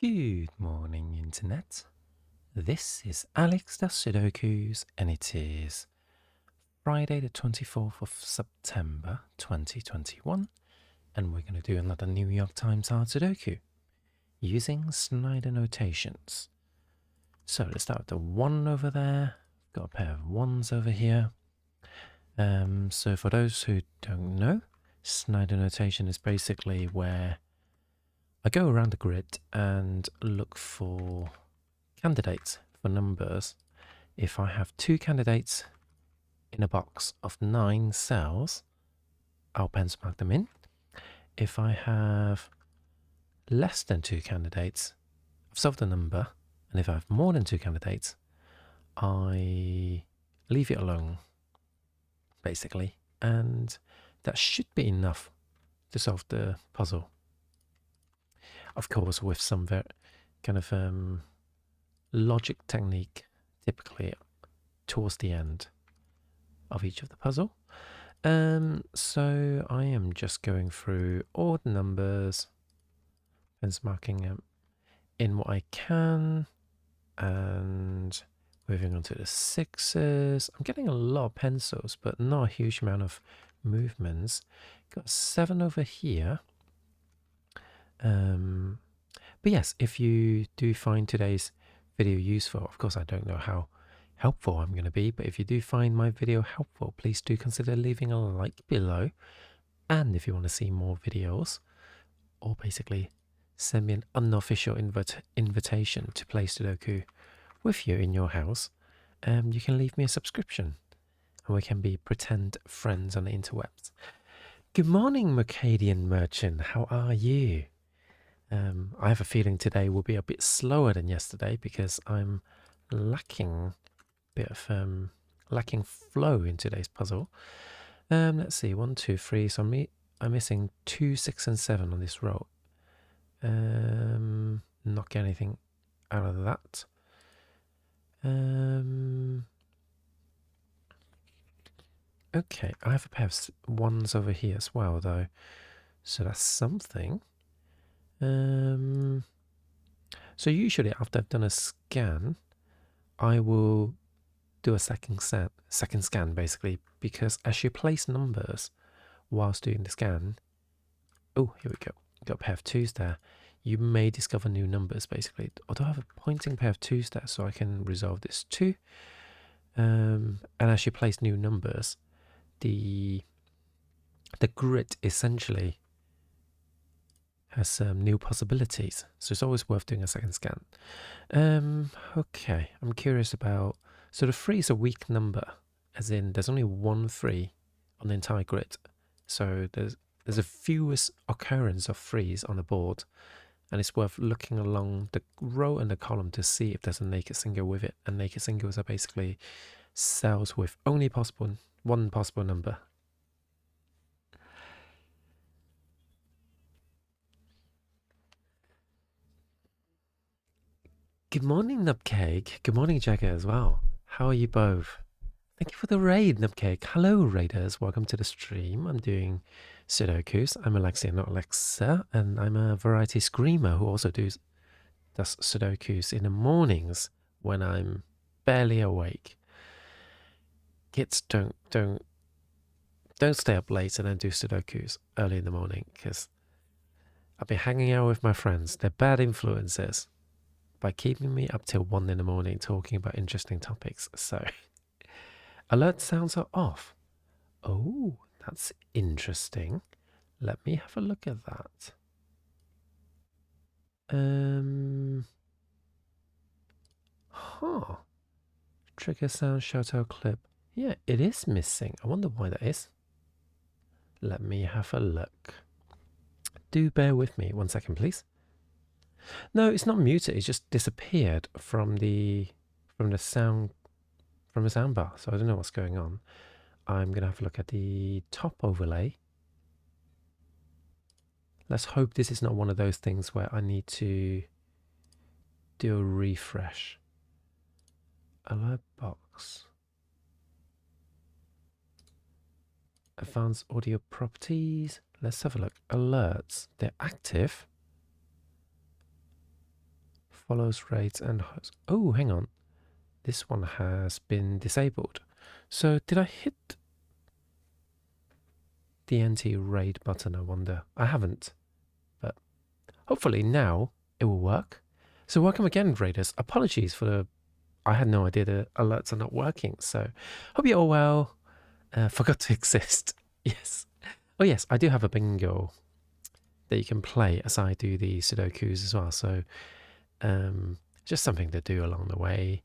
Good morning, Internet. This is Alex the Sudokus, and it is Friday, the 24th of September 2021, and we're going to do another New York Times Hard Sudoku using Snyder notations. So let's start with the 1 over there. Got a pair of 1s over here. So for those who don't know, Snyder notation is basically where I go around the grid and look for candidates for numbers. If I have 2 candidates in a box of 9 cells, I'll pencil mark them in. If I have less than 2 candidates, I've solved the number. And if I have more than 2 candidates, I leave it alone, basically. And that should be enough to solve the puzzle. Of course, with some kind of logic technique, typically towards the end of each of the puzzle. So I am just going through all the numbers and marking in what I can, and moving on to the 6s. I'm getting a lot of pencils, but not a huge amount of movements. Got 7 over here. But yes, if you do find today's video useful, of course I don't know how helpful I'm going to be, but if you do find my video helpful, please do consider leaving a like below. And if you want to see more videos, or basically send me an unofficial invitation to play Sudoku with you in your house, you can leave me a subscription and we can be pretend friends on the interwebs. Good morning, Mercadian Merchant. How are you? I have a feeling today will be a bit slower than yesterday because I'm lacking a bit of lacking flow in today's puzzle. Let's see, 1, 2, 3. So I'm missing 2, 6, and 7 on this row. Not get anything out of that. Okay, I have a pair of 1s over here as well, though. So that's something. So usually after I've done a scan, I will do a second scan basically, because as you place numbers whilst doing the scan, oh, here we go, got a pair of 2s there, you may discover new numbers basically. Although I have a pointing pair of 2s there, so I can resolve this too. And as you place new numbers, the grid essentially has new possibilities, so it's always worth doing a second scan. Okay, I'm curious about, so the 3 is a weak number, as in there's only 1 3 on the entire grid, so there's a fewest occurrence of 3s on the board, and it's worth looking along the row and the column to see if there's a naked single with it. And naked singles are basically cells with only one possible number. Good morning, Nubcake. Good morning, Jagger, as well. How are you both? Thank you for the raid, Nubcake. Hello, raiders. Welcome to the stream. I'm doing Sudokus. I'm Alexia, not Alexa, and I'm a variety screamer who also does Sudokus in the mornings when I'm barely awake. Kids, don't stay up late and then do Sudokus early in the morning, because I've been hanging out with my friends. They're bad influences by keeping me up till 1 in the morning talking about interesting topics. So, alert sounds are off. Oh, that's interesting. Let me have a look at that. Trigger sound shout out clip. Yeah, it is missing. I wonder why that is. Let me have a look. Do bear with me 1 second, please. No, it's not muted. It just disappeared from the sound bar. So I don't know what's going on. I'm gonna have a look at the top overlay. Let's hope this is not one of those things where I need to do a refresh. Alert box. Advanced audio properties. Let's have a look. Alerts. They're active. follows raids and hosts. Oh, hang on. This one has been disabled. So did I hit the anti-raid button, I wonder? I haven't. But hopefully now it will work. So welcome again, raiders. Apologies for the... I had no idea the alerts are not working. So hope you're all well. Forgot to exist. Yes. Oh yes, I do have a bingo that you can play as I do the Sudokus as well. So just something to do along the way.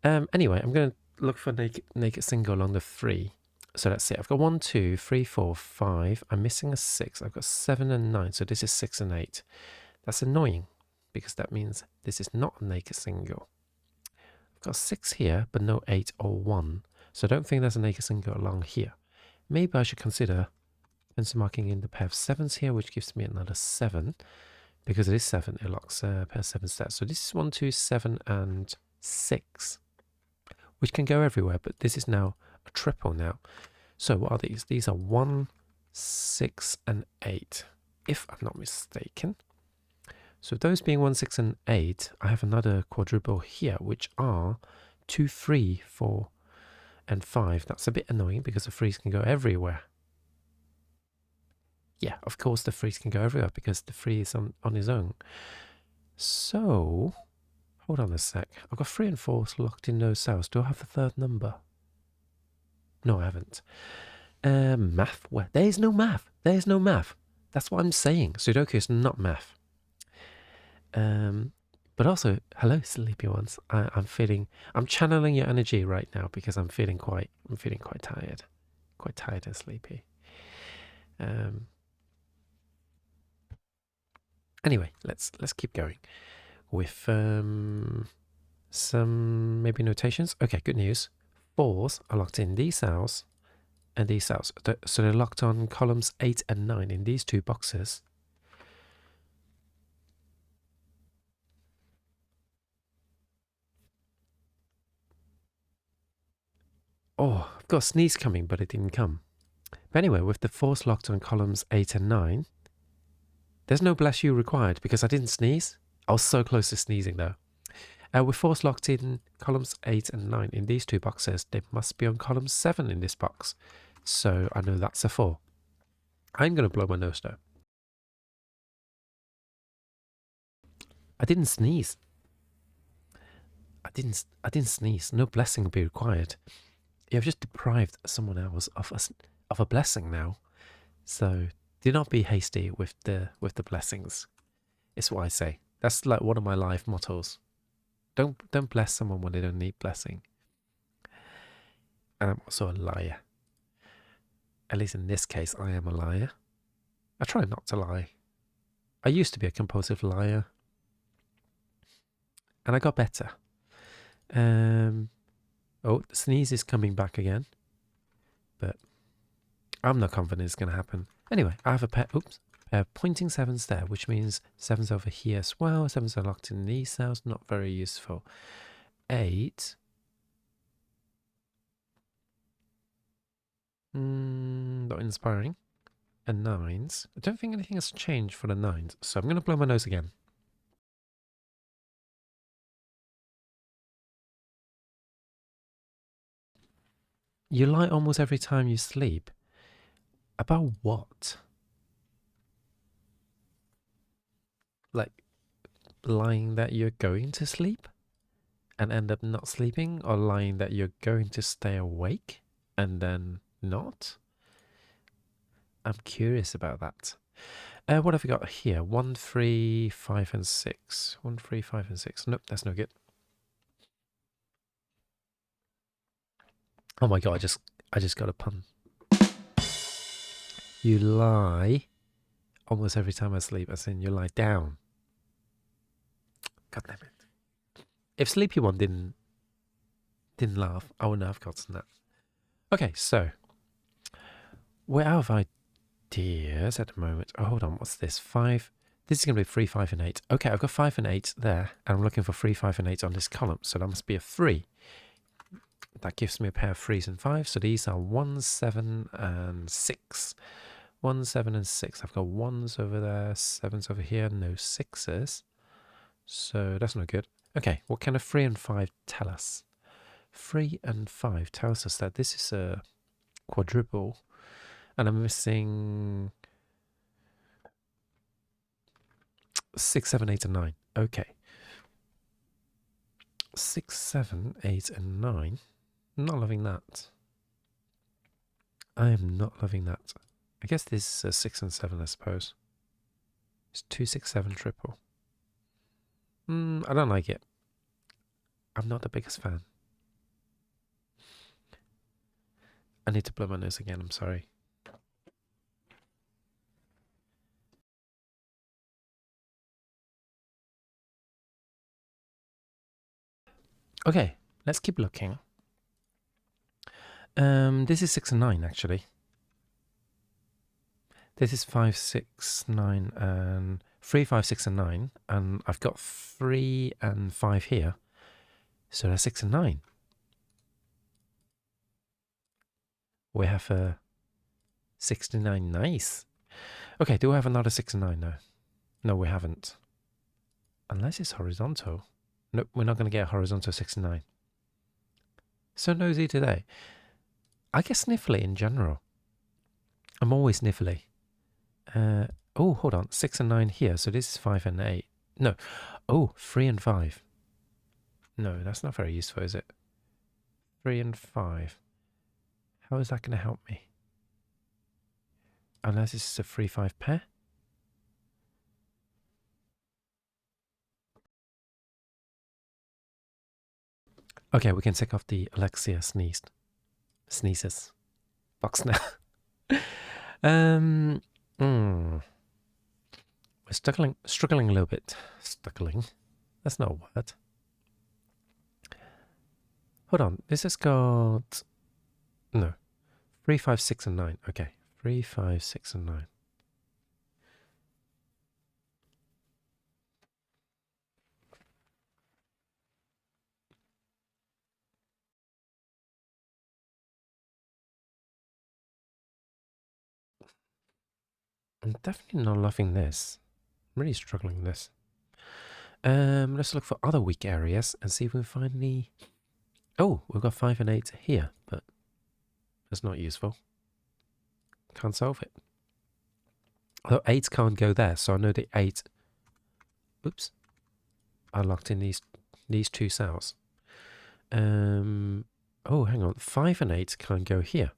Anyway, I'm going to look for naked single along the 3. So let's see. I've got 1, 2, 3, 4, 5. I'm missing a 6. I've got 7 and 9. So this is 6 and 8. That's annoying because that means this is not a naked single. I've got 6 here, but no 8 or 1. So I don't think there's a naked single along here. Maybe I should consider pencil marking in the pair of 7s here, which gives me another 7. Because it is 7, it locks a pair of 7 stats. So this is 1, 2, 7, and 6. Which can go everywhere, but this is now a triple now. So what are these? These are 1, 6, and 8, if I'm not mistaken. So those being 1, 6, and 8, I have another quadruple here, which are 2, 3, 4, and 5. That's a bit annoying because the 3s can go everywhere. Yeah, of course the 3s can go everywhere because the 3 is on his own. So, hold on a sec. I've got 3 and 4 locked in those cells. Do I have the third number? No, I haven't. Math? Where? There is no math. There is no math. That's what I'm saying. Sudoku is not math. But also, hello, sleepy ones. I'm channeling your energy right now because I'm feeling quite tired, quite tired and sleepy. Anyway, let's keep going with some maybe notations. Okay, good news. 4s are locked in these cells and these cells. So they're locked on columns 8 and 9 in these 2 boxes. Oh, I've got a sneeze coming, but it didn't come. But anyway, with the 4s locked on columns 8 and 9, there's no bless you required because I didn't sneeze. I was so close to sneezing though. With 4s locked in columns 8 and 9 in these 2 boxes, they must be on column 7 in this box. So I know that's a 4. I'm going to blow my nose though. I didn't sneeze. I didn't sneeze. No blessing will be required. You've just deprived someone else of a blessing now. So do not be hasty with the blessings. It's what I say. That's like one of my life mottos. Don't bless someone when they don't need blessing. And I'm also a liar. At least in this case, I am a liar. I try not to lie. I used to be a compulsive liar. And I got better. Oh, the sneeze is coming back again. But I'm not confident it's going to happen. Anyway, I have a pair of pointing 7s there, which means 7s over here as well. 7s are locked in these cells, not very useful. 8. Not inspiring. And 9s. I don't think anything has changed for the 9s, so I'm going to blow my nose again. You lie almost every time you sleep. About what? Like, lying that you're going to sleep and end up not sleeping, or lying that you're going to stay awake and then not? I'm curious about that. What have we got here? 1, 3, 5, and 6. 1, 3, 5, and 6. Nope, that's no good. Oh my god, I just got a pun. You lie almost every time I sleep, as in you lie down. God damn it. If Sleepy One didn't laugh, I wouldn't have gotten that. Okay, so we're out of ideas at the moment. Oh, hold on, what's this? 5. This is going to be 3, 5, and 8. Okay, I've got 5 and 8 there, and I'm looking for 3, 5, and 8 on this column, so that must be a 3. That gives me a pair of 3s and 5s, so these are 1, 7, and 6. 1, 7, and 6. I've got 1s over there, 7s over here, no 6s. So that's not good. Okay, what can a 3 and 5 tell us? 3 and 5 tells us that this is a quadruple. And I'm missing 6, 7, 8, and 9. Okay. 6, 7, 8, and 9. Not loving that. I am not loving that. I guess this is a 6 and 7, I suppose. It's 2, 6, 7 triple. I don't like it. I'm not the biggest fan. I need to blow my nose again, I'm sorry. Okay, let's keep looking. This is 6 and 9, actually. This is 5, 6, 9, and 3, 5, 6, and 9. And I've got 3 and 5 here. So that's 6 and 9. We have a 69. Nice. Okay, do we have another 6 and 9 now? No, we haven't. Unless it's horizontal. Nope, we're not going to get a horizontal 6 and 9. So nosy today. I get sniffly in general. I'm always sniffly. Oh, hold on. 6 and 9 here. So this is 5 and 8. No. Oh, 3 and 5. No, that's not very useful, is it? 3 and 5. How is that going to help me? Unless this is a 3-5 pair. Okay, we can take off the Alexia sneezes box now. We're struggling a little bit. Struggling. That's not a word. Hold on. This has got no 3, 5, 6, and 9. Okay, 3, 5, 6, and 9. I'm definitely not loving this. I'm really struggling with this. Let's look for other weak areas and see if we can find any. Oh, we've got 5 and 8 here, but that's not useful. Can't solve it. Although 8 can't go there, so I know the 8. Oops. Are locked in these two cells. Oh, hang on. 5 and 8 can't go here.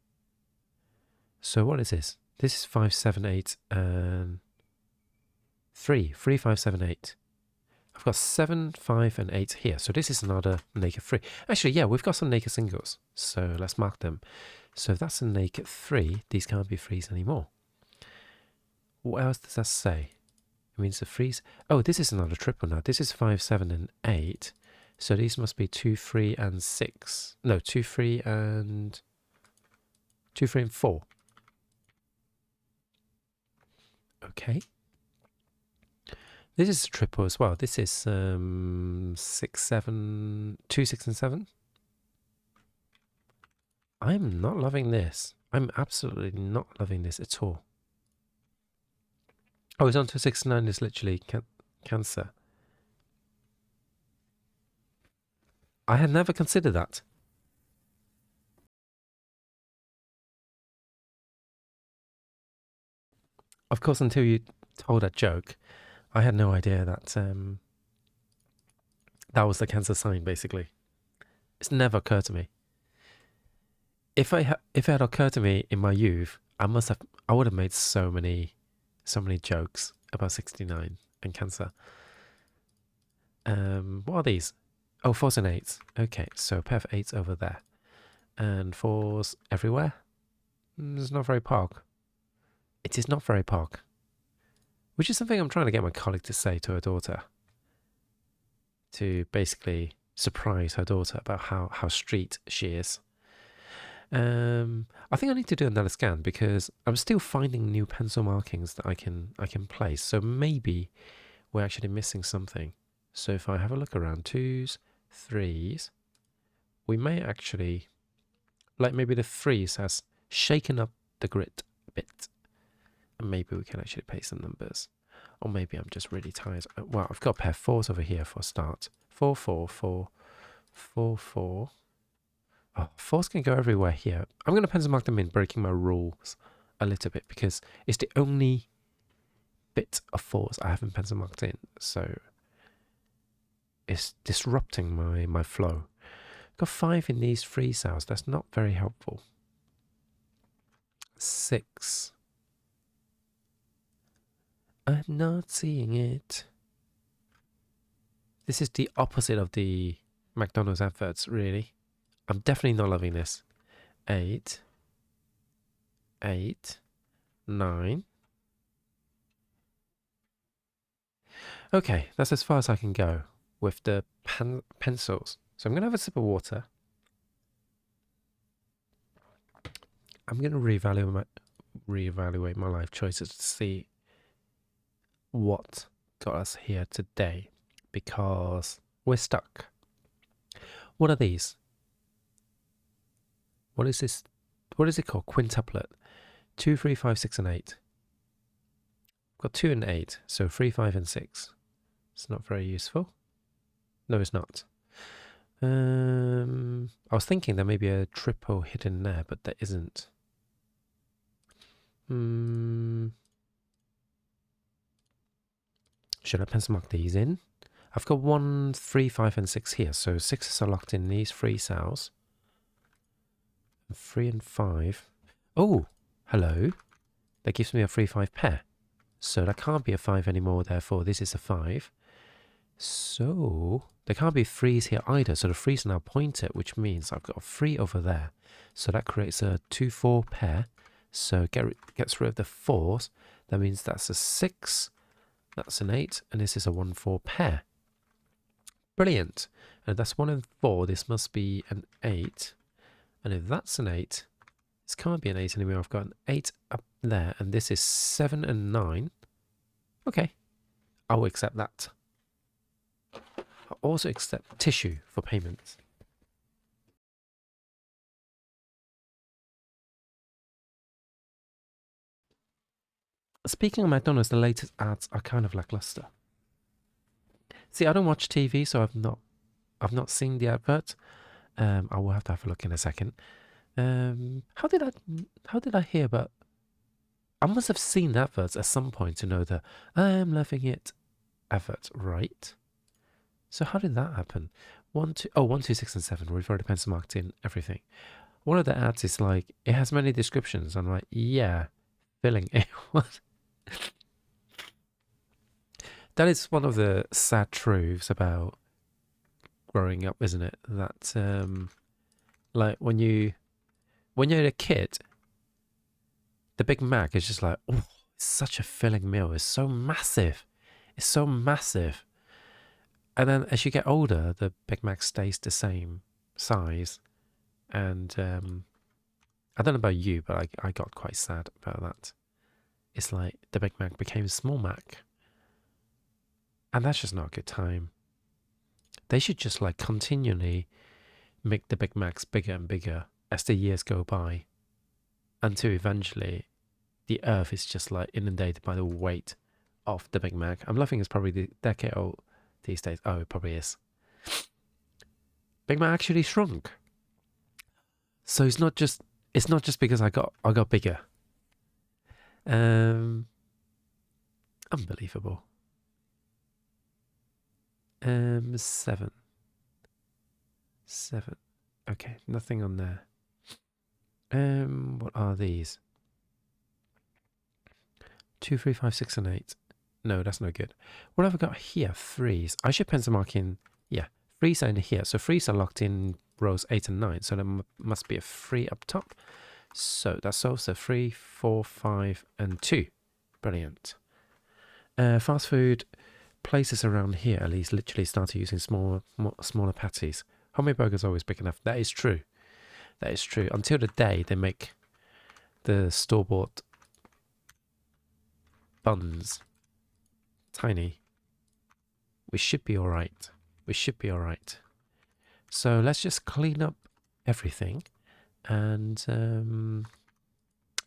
So what is this? This is 5, 7, 8, and 3. 3, 5, 7, 8. I've got 7, 5, and 8 here. So this is another naked 3. Actually, yeah, we've got some naked singles. So let's mark them. So if that's a naked 3, these can't be 3s anymore. What else does that say? It means the 3s. Oh, this is another triple now. This is 5, 7, and 8. So these must be 2, 3, and 6. No, 2, 3, and 2, 3, and 4. Okay. This is a triple as well. This is 6, 7, 2, 6, and 7. I'm not loving this. I'm absolutely not loving this at all. Oh, it's on to 6 and 9 is literally Cancer. I had never considered that. Of course, until you told that joke, I had no idea that that was the Cancer sign, basically. It's never occurred to me. If it had occurred to me in my youth, I would have made so many jokes about 69 and Cancer. What are these? Oh, 4s and 8s. Okay, so a pair of 8s over there. And 4s everywhere? It's not very POG. It is not very POG. Which is something I'm trying to get my colleague to say to her daughter. To basically surprise her daughter about how street she is. I think I need to do another scan because I'm still finding new pencil markings that I can place. So maybe we're actually missing something. So if I have a look around, 2s, 3s, we may actually, like maybe the 3s has shaken up the grid a bit. And maybe we can actually paste some numbers. Or maybe I'm just really tired. Well, I've got a pair of 4s over here for a start. 4, 4, 4, 4, 4. Oh, 4s can go everywhere here. I'm going to pencil mark them in, breaking my rules a little bit, because it's the only bit of 4s I haven't pencil marked in. So it's disrupting my flow. Got 5 in these 3 cells. That's not very helpful. 6. I'm not seeing it. This is the opposite of the McDonald's adverts, really. I'm definitely not loving this. 8. 8. 9. Okay, that's as far as I can go with the pencils. So I'm going to have a sip of water. I'm going to reevaluate my life choices to see what got us here today, because we're stuck. What are these? What is this? What is it called? Quintuplet. 2, 3, 5, 6, and 8. I've got 2 and 8, so 3, 5, and 6. It's not very useful. No, it's not. I was thinking there may be a triple hidden there, but there isn't. Should I pencil mark these in? I've got 1, 3, 5, and 6 here, so 6s are locked in these 3 cells. 3 and 5. Oh, hello. That gives me a 3, 5 pair. So that can't be a 5 anymore, therefore this is a 5. So there can't be 3s here either, so the 3s are now pointed, which means I've got a 3 over there. So that creates a 2, 4 pair. So gets rid of the 4s. That means that's a 6, that's an 8, and this is a 1, 4 pair. Brilliant. And that's 1 and 4, this must be an 8. And if that's an 8, this can't be an 8 anymore. I've got an 8 up there, and this is 7 and 9. Okay, I'll accept that. I'll also accept tissue for payments. Speaking of McDonald's, the latest ads are kind of lackluster. See, I don't watch TV, so I've not seen the advert. I will have to have a look in a second. How did I hear about? I must have seen adverts at some point to know that I am loving it advert, right? So how did that happen? 1, 2, 6, and 7. We've already pencil marked in everything. One of the ads is like, it has many descriptions. I'm like, yeah, filling it. What? That is one of the sad truths about growing up, isn't it? That like when you're a kid, the Big Mac is just like, oh, it's such a filling meal. It's so massive. It's so massive. And then as you get older, the Big Mac stays the same size. And I don't know about you, but I got quite sad about that. It's like the Big Mac became a small Mac. And that's just not a good time. They should just like continually make the Big Macs bigger and bigger as the years go by, until eventually the earth is just like inundated by the weight of the Big Mac. I'm laughing, it's probably the decade old these days. Oh, it probably is. Big Mac actually shrunk. So it's not just because I got bigger. Unbelievable. 7. Okay, nothing on there. What are these? 2, 3, 5, 6, and 8. No, that's no good. What have I got here? 3s. I should pencil mark in. Yeah, 3s are in here. So 3s are locked in rows 8 and 9. So there must be a 3 up top. So that's also 3, 4, 5, and 2. Brilliant. Fast food places around here at least literally started using smaller patties. Homemade burgers are always big enough. That is true. That is true. Until the day they make the store-bought buns tiny. We should be all right. We should be all right. So let's just clean up everything. And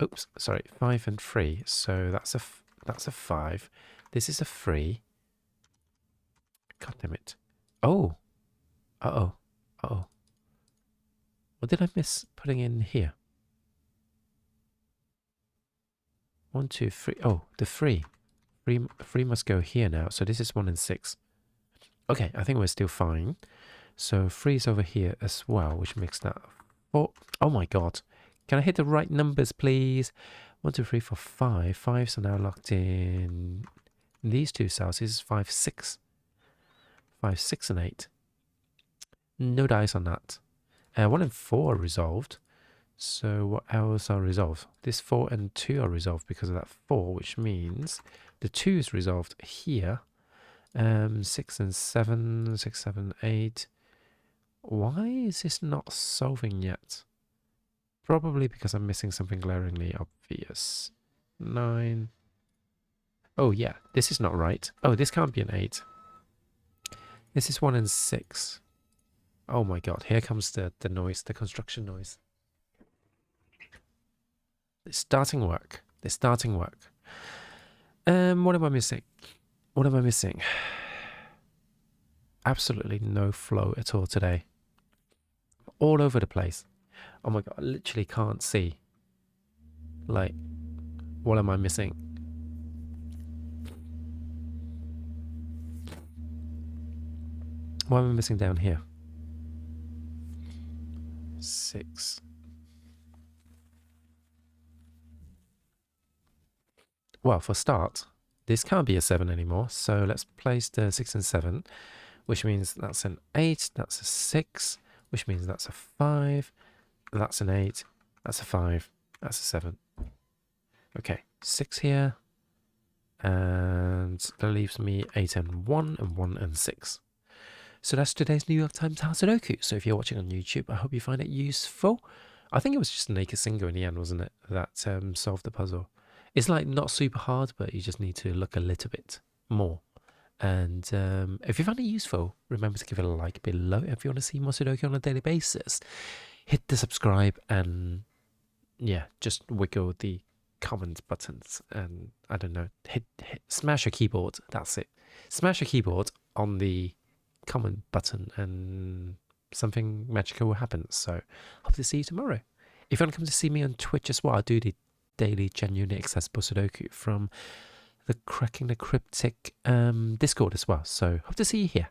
oops, sorry, 5 and 3. So that's a 5. This is a 3. God damn it. Oh. Uh-oh. Uh-oh. What did I miss putting in here? 1, 2, 3. Oh, the 3. 3 must go here now. So this is 1 and 6. Okay, I think we're still fine. So 3 is over here as well, which makes that 4. Oh my god. Can I hit the right numbers, please? 1, 2, 3, 4, 5. 5s are now locked in these two cells. This is 5, 6. 5, 6, and 8. No dice on that. 1 and 4 are resolved. So what else are resolved? This 4 and 2 are resolved because of that 4, which means the 2 is resolved here. 6 and 7, 6, 7, 8. Why is this not solving yet? Probably because I'm missing something glaringly obvious. 9. Oh yeah, this is not right. Oh, this can't be an 8. This is 1 and 6. Oh my god, here comes the noise, the construction noise. It's starting work. They're starting work. What am I missing? What am I missing? Absolutely no flow at all today. All over the place. Oh my god, I literally can't see. Like, what am I missing? What am I missing down here? 6. Well, for start, this can't be a 7 anymore. So let's place the 6 and 7, which means that's an 8, that's a 6, which means that's a 5, that's an 8, that's a 5, that's a 7. Okay, 6 here, and that leaves me 8 and 1, and 1 and 6. So that's today's New York Times Sudoku. So if you're watching on YouTube, I hope you find it useful. I think it was just a naked single in the end, wasn't it, that solved the puzzle. It's like not super hard, but you just need to look a little bit more. And if you find it useful, remember to give it a like below. If you want to see more Sudoku on a daily basis, hit the subscribe and yeah, just wiggle the comment buttons and I don't know, smash a keyboard. That's it. Smash a keyboard on the comment button and something magical will happen. So hope to see you tomorrow. If you want to come to see me on Twitch as well, I do the daily genuinely accessible Sudoku from the Cracking the Cryptic Discord as well. So hope to see you here.